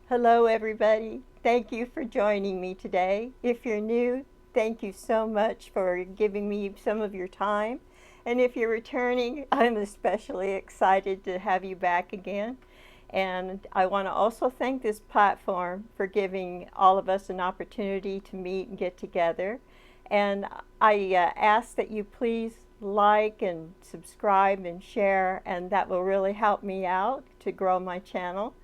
Hello, everybody. Thank you for joining me today. If you're new, thank you so much for giving me some of your time. And if you're returning, I'm especially excited to have you back again. And I want to also thank this platform for giving all of us an opportunity to meet and get together. And I ask that you please like and subscribe and share, and that will really help me out to grow my channel.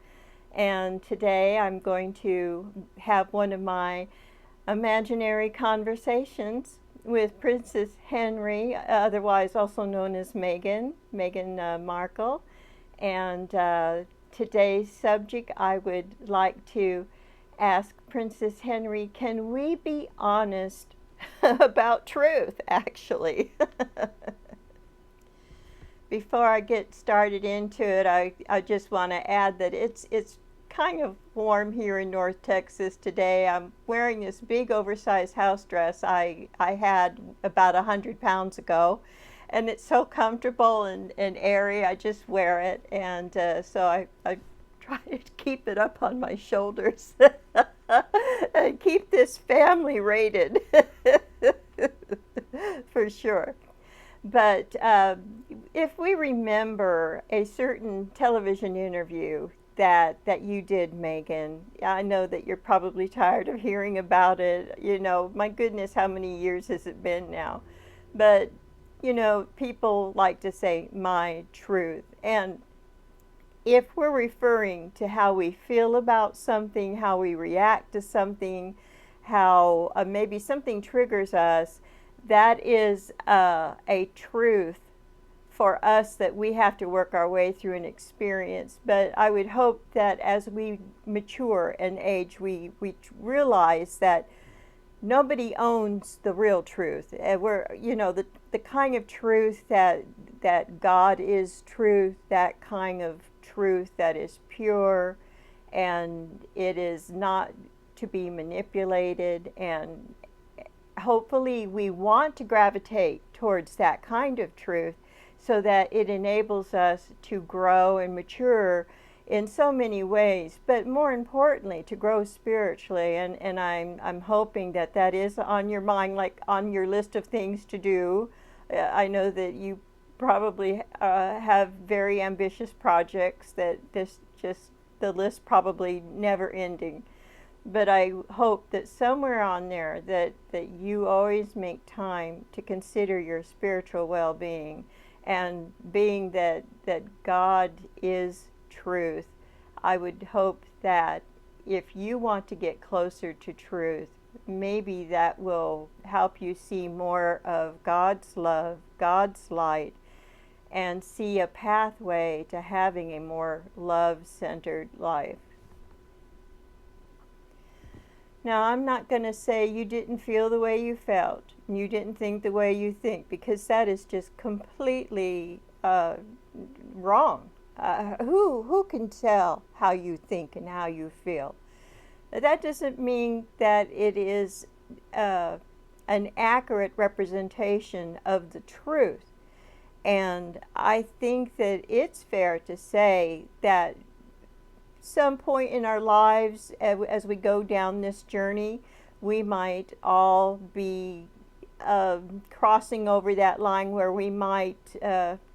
And today I'm going to have one of my imaginary conversations with Princess Henry, otherwise also known as Meghan Markle. And today's subject, I would like to ask Princess Henry, can we be honest about truth, actually? Before I get started into it, I just want to add that it's kind of warm here in North Texas today. I'm wearing this big oversized house dress I had about 100 pounds ago, and it's so comfortable and airy. I just wear it, and so I try to keep it up on my shoulders and keep this family rated for sure. But if we remember a certain television interview that you did, Megan, I know that you're probably tired of hearing about it. You know, my goodness, how many years has it been now? But, you know, people like to say my truth. And if we're referring to how we feel about something, how we react to something, how maybe something triggers us, that is a truth for us that we have to work our way through and experience. But I would hope that as we mature and age, we realize that nobody owns the real truth. We're, you know, the kind of truth that God is truth, that kind of truth that is pure, and it is not to be manipulated. And hopefully we want to gravitate towards that kind of truth so that it enables us to grow and mature in so many ways, but more importantly to grow spiritually. And I'm hoping that that is on your mind, like on your list of things to do. I know that you probably have very ambitious projects, that this just the list probably never ending. But I hope that somewhere on there that you always make time to consider your spiritual well-being, and being that God is truth. I would hope that if you want to get closer to truth, maybe that will help you see more of God's love, God's light, and see a pathway to having a more love-centered life. Now, I'm not going to say you didn't feel the way you felt, you didn't think the way you think, because that is just completely wrong. Who can tell how you think and how you feel? That doesn't mean that it is an accurate representation of the truth. And I think that it's fair to say that some point in our lives, as we go down this journey, we might all be crossing over that line where we might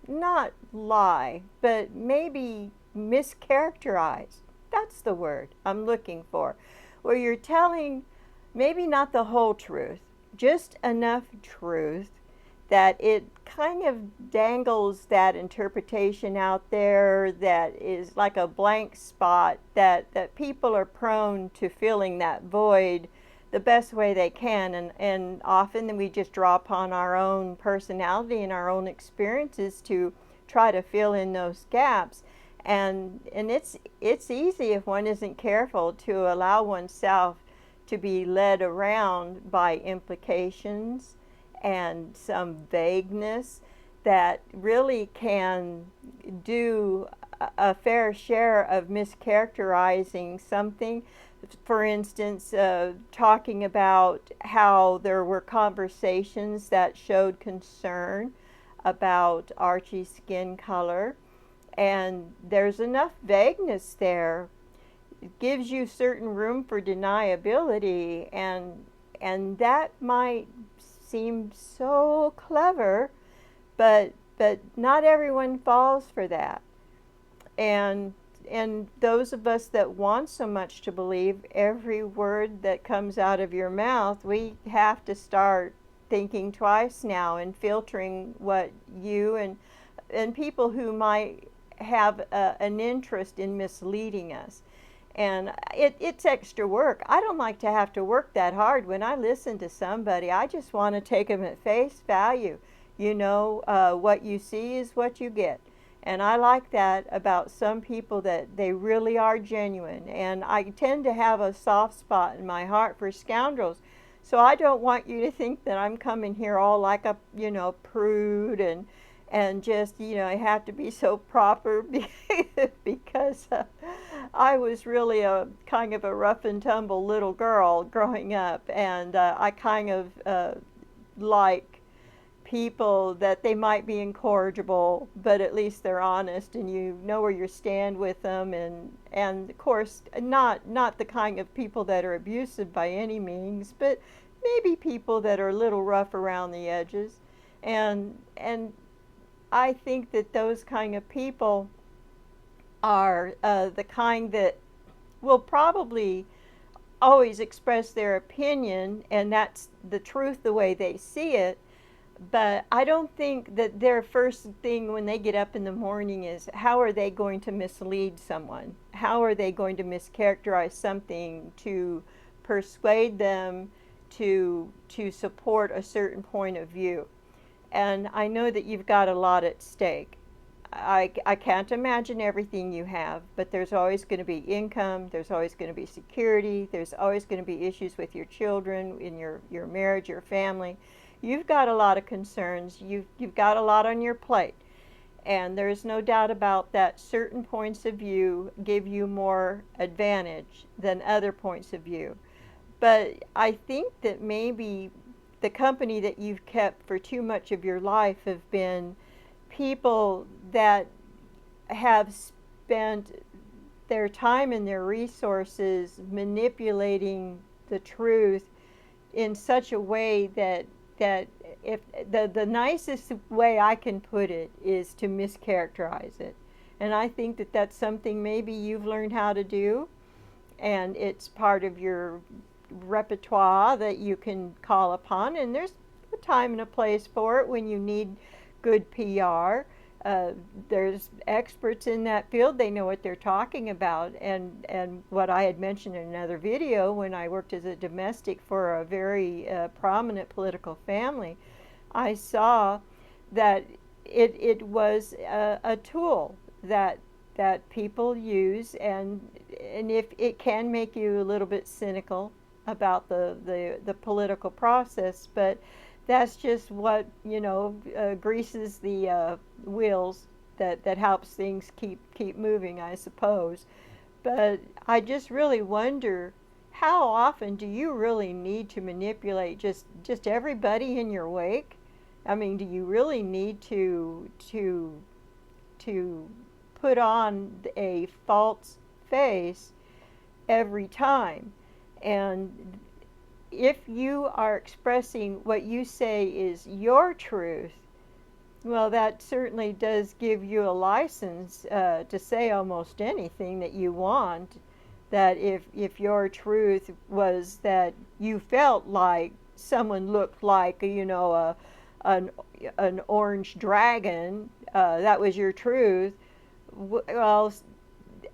not lie, but maybe mischaracterize. That's the word I'm looking for. Where you're telling maybe not the whole truth, just enough truth that it kind of dangles that interpretation out there that is like a blank spot, that people are prone to filling that void the best way they can. And often we just draw upon our own personality and our own experiences to try to fill in those gaps. And it's easy, if one isn't careful, to allow oneself to be led around by implications and some vagueness that really can do a fair share of mischaracterizing something. For instance, talking about how there were conversations that showed concern about Archie's skin color, and there's enough vagueness there it gives you certain room for deniability, and that might seem so clever, but not everyone falls for that. And those of us that want so much to believe every word that comes out of your mouth, we have to start thinking twice now and filtering what you and people who might have an interest in misleading us. And it's extra work. I don't like to have to work that hard. When I listen to somebody, I just want to take them at face value. What you see is what you get. And I like that about some people, that they really are genuine. And I tend to have a soft spot in my heart for scoundrels. So I don't want you to think that I'm coming here all like a, prude and just, I have to be so proper because I was really a kind of a rough and tumble little girl growing up. And I kind of like people that they might be incorrigible, but at least they're honest, and you know where you stand with them, and of course not the kind of people that are abusive by any means, but maybe people that are a little rough around the edges, and I think that those kind of people are the kind that will probably always express their opinion, and that's the truth the way they see it. But I don't think that their first thing when they get up in the morning is how are they going to mislead someone? How are they going to mischaracterize something to persuade them to support a certain point of view? And I know that you've got a lot at stake. I can't imagine everything you have, but there's always going to be income, there's always going to be security, there's always going to be issues with your children, in your marriage, your family. You've got a lot of concerns. You've got a lot on your plate. And there's no doubt about that. Certain points of view give you more advantage than other points of view. But I think that maybe the company that you've kept for too much of your life have been people that have spent their time and their resources manipulating the truth in such a way that if the nicest way I can put it is to mischaracterize it. And I think that that's something maybe you've learned how to do, and it's part of your repertoire that you can call upon, and there's a time and a place for it when you need good PR. There's experts in that field. They know what they're talking about. And what I had mentioned in another video, when I worked as a domestic for a very prominent political family, I saw that it was a tool that people use, and if it can make you a little bit cynical about the political process, but that's just what greases the wheels that helps things keep moving, I suppose. But I just really wonder, how often do you really need to manipulate just everybody in your wake? I mean, do you really need to put on a false face every time? And if you are expressing what you say is your truth, well, that certainly does give you a license to say almost anything that you want. That if your truth was that you felt like someone looked like an orange dragon, that was your truth. Well,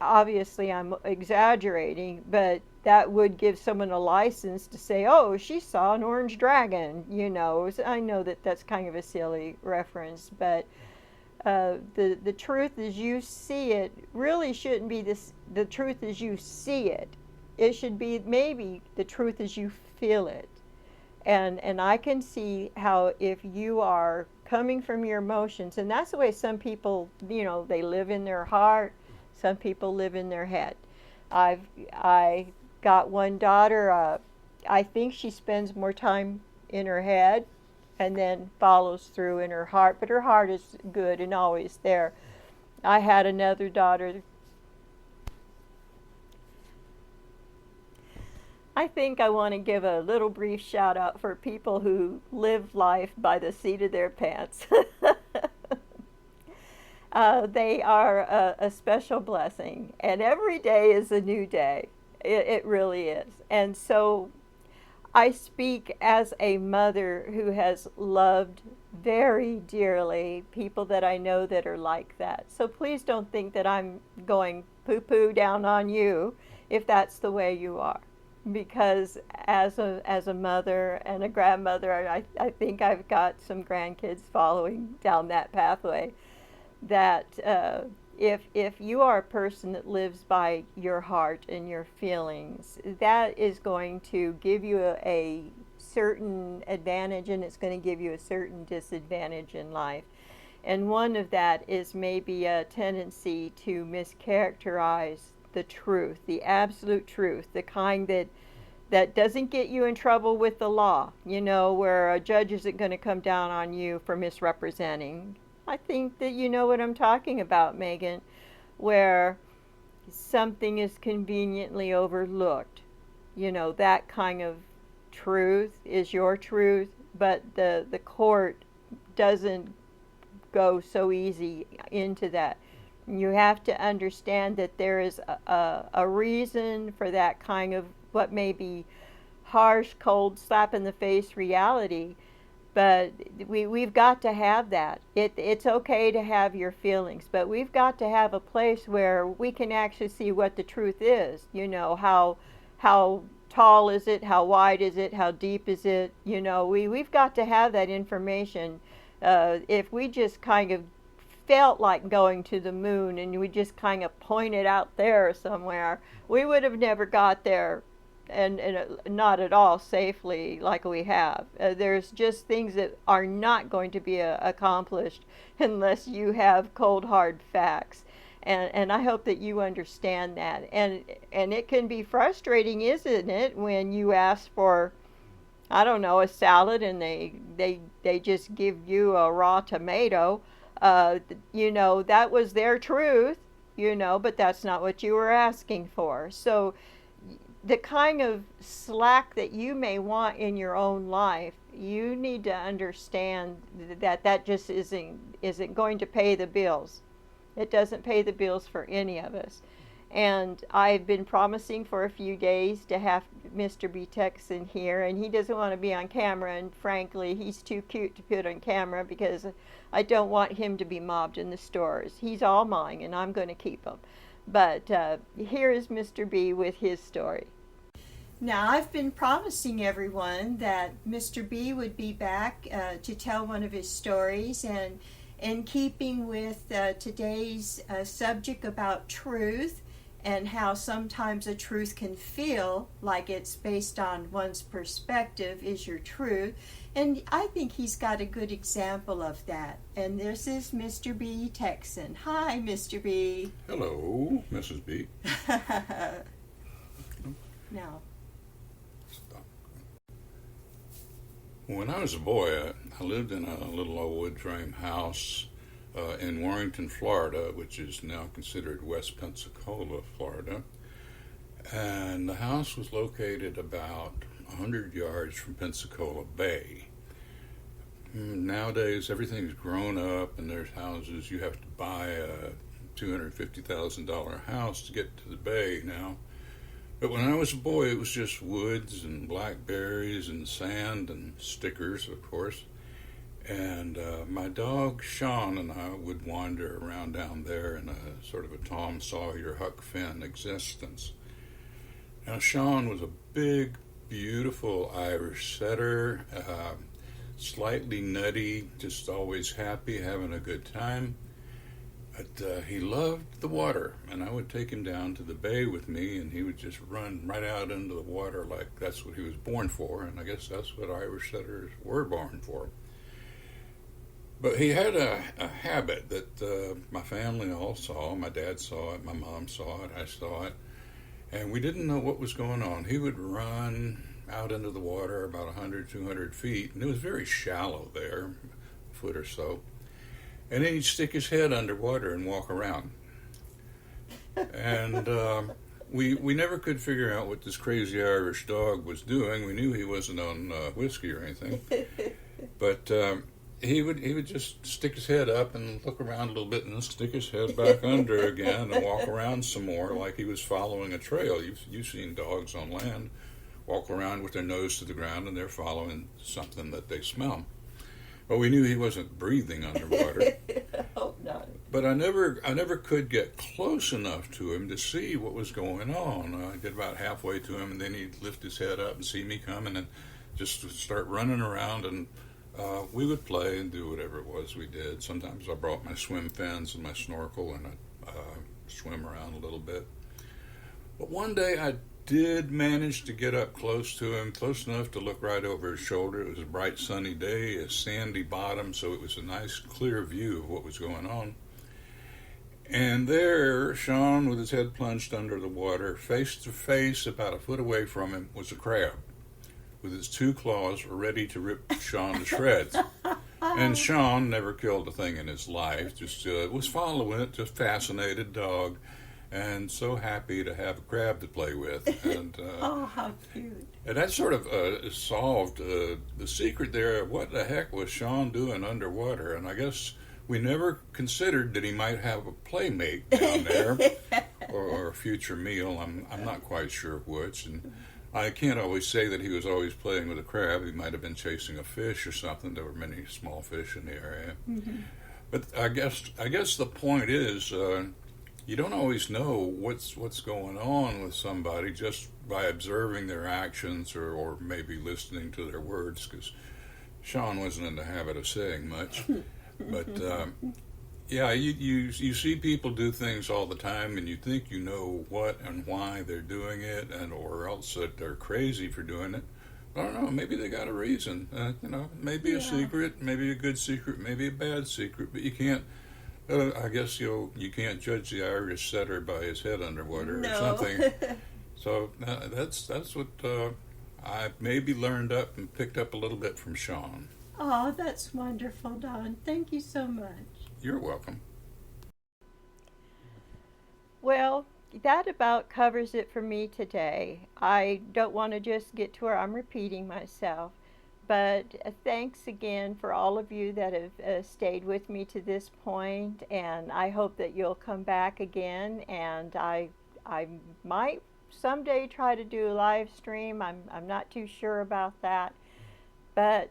obviously I'm exaggerating, but that would give someone a license to say, oh, she saw an orange dragon, So I know that that's kind of a silly reference, but the truth as you see it really shouldn't be the truth as you see it. It should be maybe the truth as you feel it. And I can see how if you are coming from your emotions, and that's the way some people, they live in their heart, some people live in their head. I got one daughter, I think she spends more time in her head and then follows through in her heart, but her heart is good and always there. I had another daughter I think I want to give a little brief shout out for people who live life by the seat of their pants. They are a special blessing, and every day is a new day. It really is. And so I speak as a mother who has loved very dearly people that I know that are like that. So please don't think that I'm going poo poo down on you if that's the way you are. Because as a mother and a grandmother, I think I've got some grandkids following down that pathway. That if you are a person that lives by your heart and your feelings, that is going to give you a certain advantage, and it's going to give you a certain disadvantage in life. And one of that is maybe a tendency to mischaracterize the truth, the absolute truth, the kind that doesn't get you in trouble with the law, where a judge isn't going to come down on you for misrepresenting. I think that you know what I'm talking about, Megan, where something is conveniently overlooked. That kind of truth is your truth, but the court doesn't go so easy into that. You have to understand that there is a reason for that kind of what may be harsh, cold, slap in the face reality. But we've got to have that. It's okay to have your feelings, but we've got to have a place where we can actually see what the truth is. How tall is it? How wide is it? How deep is it? We've got to have that information. If we just kind of felt like going to the moon and we just kind of pointed out there somewhere, we would have never got there, and not at all safely like we have. There's just things that are not going to be accomplished unless you have cold hard facts. And I hope that you understand that. And it can be frustrating, isn't it, when you ask for, I don't know, a salad and they just give you a raw tomato. That was their truth, but that's not what you were asking for. So the kind of slack that you may want in your own life, you need to understand that just isn't going to pay the bills. It doesn't pay the bills for any of us. And I've been promising for a few days to have Mr. BTexas in here, and he doesn't want to be on camera, and frankly, he's too cute to put on camera because I don't want him to be mobbed in the stores. He's all mine, and I'm going to keep him. But here is Mr. B with his story. Now, I've been promising everyone that Mr. B would be back to tell one of his stories, and in keeping with today's subject about truth and how sometimes a truth can feel like it's based on one's perspective is your truth. And I think he's got a good example of that. And this is Mr. B. Texan. Hi, Mr. B. Hello, Mrs. B. Now. When I was a boy, I lived in a little old wood frame house in Warrenton, Florida, which is now considered West Pensacola, Florida. And the house was located about 100 yards from Pensacola Bay. Nowadays, everything's grown up, and there's houses. You have to buy a $250,000 house to get to the bay now. But when I was a boy, it was just woods and blackberries and sand and stickers, of course. And my dog, Sean, and I would wander around down there in a sort of a Tom Sawyer, Huck Finn existence. Now, Sean was a big, beautiful Irish setter, slightly nutty, just always happy, having a good time. But he loved the water, and I would take him down to the bay with me, and he would just run right out into the water like that's what he was born for, and I guess that's what Irish setters were born for. But he had a habit that my family all saw. My dad saw it, my mom saw it, I saw it, and we didn't know what was going on. He would run out into the water about 100, 200 feet, and it was very shallow there, a foot or so. And then he'd stick his head underwater and walk around. And we never could figure out what this crazy Irish dog was doing. We knew he wasn't on whiskey or anything, but he would just stick his head up and look around a little bit, and then stick his head back under again and walk around some more, like he was following a trail. You've seen dogs on land walk around with their nose to the ground, and they're following something that they smell. But we knew he wasn't breathing underwater. Hope not. But I never could get close enough to him to see what was going on. I get about halfway to him, and then he'd lift his head up and see me coming, and just start running around. And we would play and do whatever it was we did. Sometimes I brought my swim fins and my snorkel, and I'd swim around a little bit. But one day I did manage to get up close to him, close enough to look right over his shoulder. It was a bright sunny day, a sandy bottom, so it was a nice clear view of what was going on. And there, Sean, with his head plunged under the water, face to face, about a foot away from him, was a crab, with his two claws ready to rip Sean to shreds. And Sean never killed a thing in his life, just was following it, just fascinated dog, and so happy to have a crab to play with. And Oh, how cute. and that sort of solved the secret there. What the heck was Sean doing underwater? And I guess we never considered that he might have a playmate down there, or a future meal. I'm not quite sure which. And I can't always say that he was always playing with a crab. He might have been chasing a fish or something. There were many small fish in the area. Mm-hmm. But I guess the point is, you don't always know what's going on with somebody just by observing their actions, or maybe listening to their words, because Sean wasn't in the habit of saying much. But yeah, you see people do things all the time, and you think you know what and why they're doing it, and or else that they're crazy for doing it. I don't know. Maybe they got a reason. Maybe a secret, maybe a good secret, maybe a bad secret. But you can't. I guess you can't judge the Irish setter by his head underwater or something. So that's what I maybe learned up and picked up a little bit from Sean. Oh, that's wonderful, Don. Thank you so much. You're welcome. Well, that about covers it for me today. I don't want to just get to where I'm repeating myself, but thanks again for all of you that have stayed with me to this point, and I hope that you'll come back again. And I might someday try to do a live stream. I'm not too sure about that, but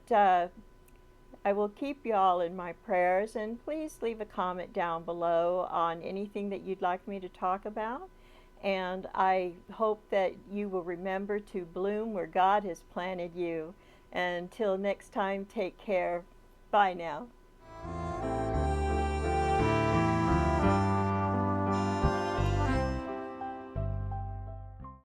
I will keep you all in my prayers, and please leave a comment down below on anything that you'd like me to talk about. And I hope that you will remember to bloom where God has planted you. Until next time, take care. Bye now.